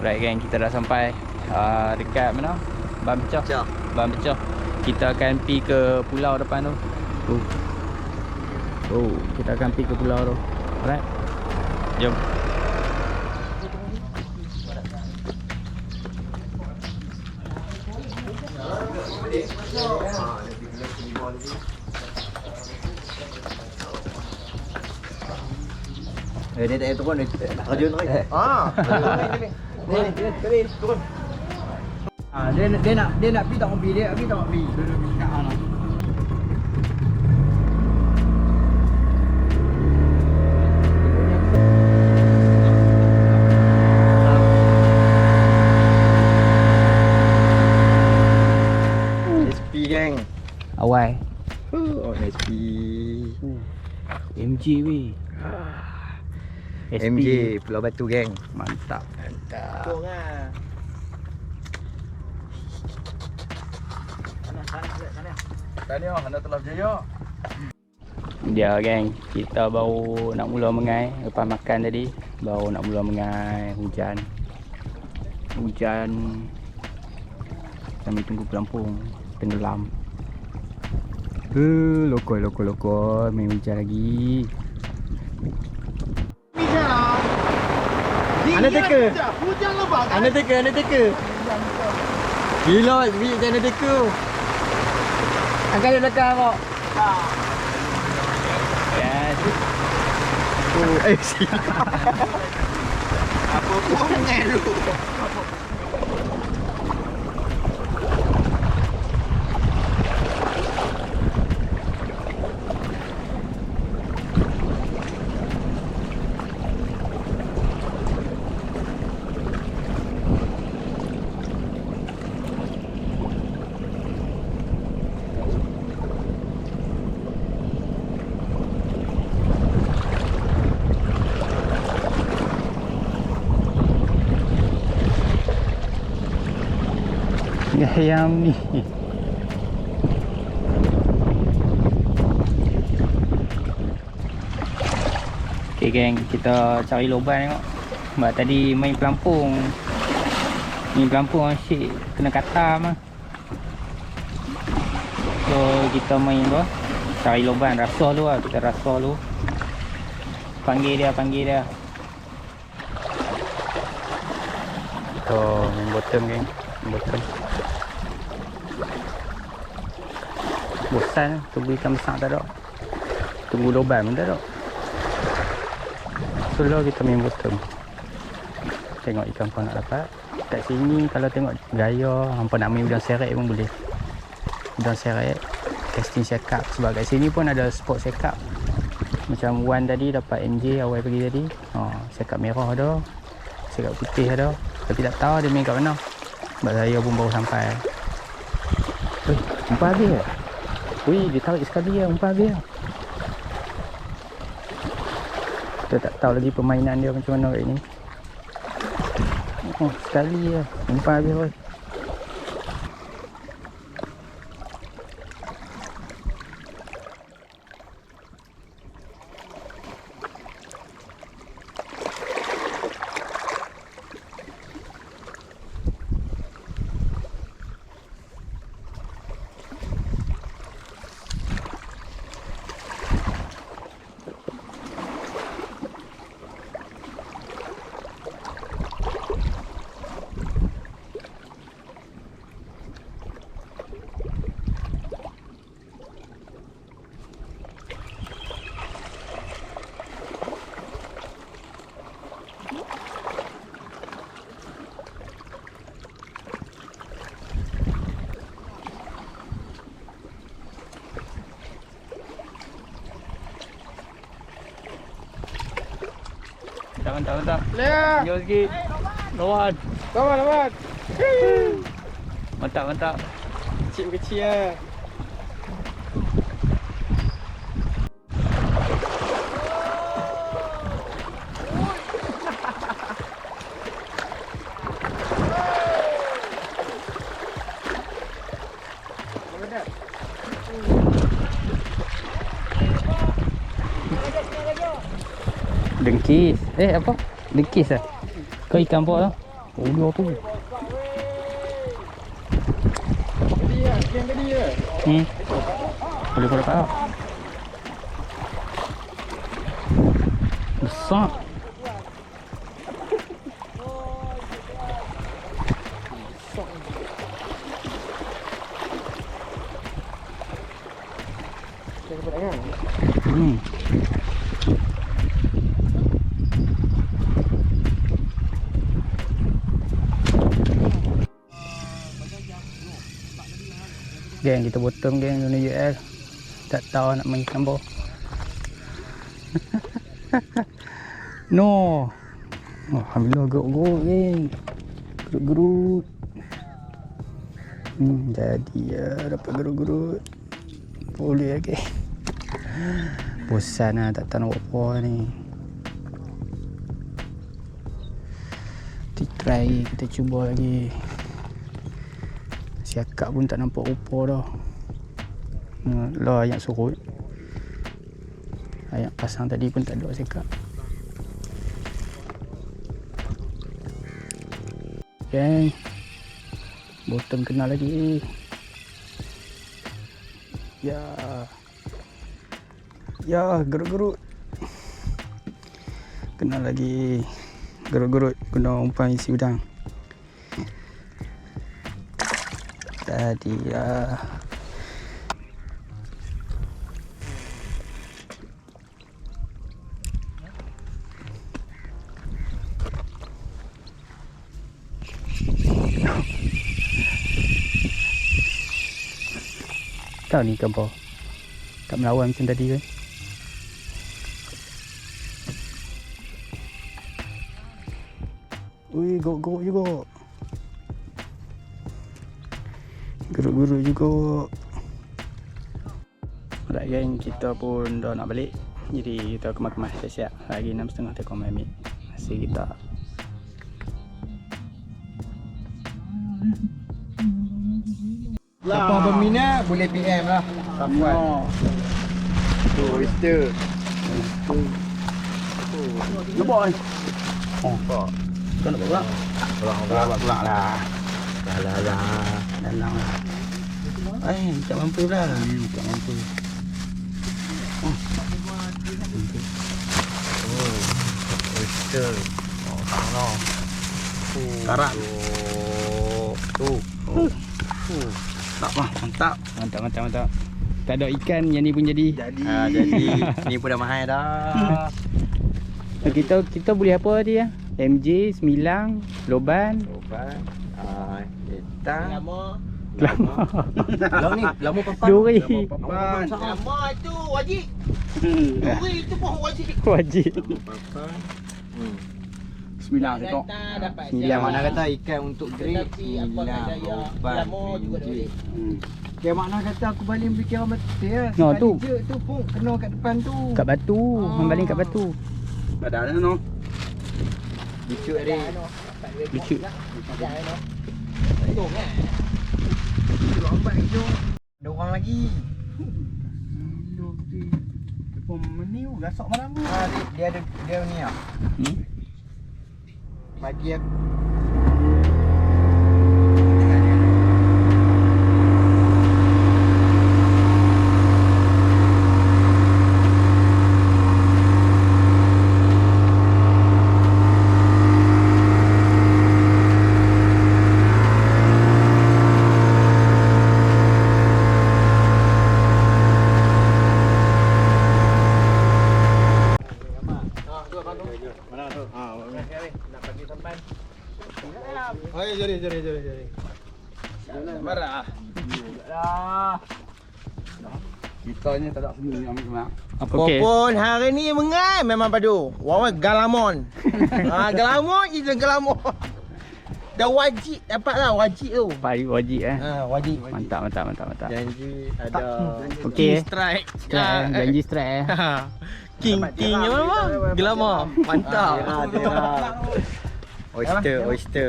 Alright gang, kita dah sampai dekat mana? Ban Pecah. Ban Pecah. Kita akan pergi ke pulau depan tu. Kita akan pergi ke pulau tu. Alright. Jom. Dia tak payah turun, nak terjun lagi. Ni, turun. Dia nak pergi tak mau pergi, dia pergi tak mau pergi. Dia pergi kat mana? SP gang. Awal. Oh, SP. MG weh. MJ Pulau Batu gang. Mantap. Turun lah. Tahniah, anda telah berjaya. Dia geng, kita baru nak mula mengai lepas makan tadi. Baru nak mula mengai, hujan. Kami tunggu pelampung tenggelam. Lokoi main hujan lagi. Undertaker. Gila, video Undertaker. Angkat dia belakang kau. Yes. Siap. Apa pun mengeluh. Ayam ni. Okay geng, kita cari lubang tengok. Sebab tadi main pelampung asyik kena katam lah. So kita main apa? Cari lubang, rasa dulu lah. Kita rasa dulu. Panggil dia. Kita main bottom geng. Bosan tunggu ikan besar tak ada. Tunggu lubang pun tak ada. So lah kita main bottom. Tengok ikan kau nak dapat. Kat sini kalau tengok gaya hampa nak main udang seret pun boleh. Udang seret casting sekap. Sebab kat sini pun ada spot sekap. Macam Wan tadi dapat MJ awal pergi tadi. Sekap merah ada, sekap putih ada. Tapi tak tahu dia main kat mana. Sebab saya pun baru sampai. Umpan habis ke? Dia tarik sekali lah, umpan habis lah. Kita tak tahu lagi permainan dia macam mana kat ni. Sekali lah, umpan habis weh. Mantap. Lea. Jauh sikit. Lawan. Mantap. Kecil lah. Dengkis. Apa? Dengkis lah. Kau ikan apa tu? Oh, dua tu. Tadi ya, yang tadi ya. Boleh kau dapat tak? Besar. Geng kita bottom geng dunia UL. Tak tahu nak main campur. No. Alhamdulillah geruk-geruk geng. Geruk-geruk. Jadi ya dapat geruk-geruk. Boleh geng. Bosan lah tak tahu nak buat apa ni. Kita try, kita cuba lagi. Siakak pun tak nampak rupa dah. Lah ayak surut. Ayak pasang tadi pun tak ada siakak. Geng. Bottom kena lagi. Ya. Ya, gerut-gerut. Kena lagi. Gerut-gerut kena umpan isi udang. Tadi ya. Tahu ni kampau. Tak melawan macam tadi kan. Ui, geruk-geruk juga. Geruk-geruk juga. Alright geng, kita pun dah nak balik. Jadi kita kemas-kemas siap-siap. Lagi 6.30 tekong ambil. Masih kita. Siapa berminat boleh PM lah. Safuan. Tu oyster. Nampak kan? Oh, kau nak buat Pulang lah. Lah. dalam lah. Tak mampu lah. Tak mampu. Oyster. Oh, tang Karak. Tu. Tak mah, mantap. Tak ada ikan, yang ni pun jadi. Jadi ni pun dah mahal dah. Kita boleh apa tadi ya? MJ, Semilang, Loban. Obat. Ketang. Lama papan. Duri. Papan. Lama tu wajib. Duri tu pun wajib. Wajib. Papan. Semilang tengok. Dapat Yang mana kata ikan untuk grade Tetapi apa nak daya, lama juga tak boleh. Yang mana kata aku balik beli kira mati ya. No, tu. Tu pun kena kat depan tu. Kat batu. Membaling kat batu. Ada no. Lucu hari. Lucu. Tengok kan. Lambat hijau. Ada orang lagi. Meniu gasak malam tu. Dia ni ah. Bagi aku. Jari. Marah. Kita ni tak ada sendiri ambil mak. Apa Pun hari ni mengai memang padu. Wawan galamon. Galamon je galamon. Dah wajib dapat lah wajib tu. Pari wajib Wajib. Mantap. Janji ada. Okey. Strike. Janji strike King apa? Glamour. Mantap. Oyster.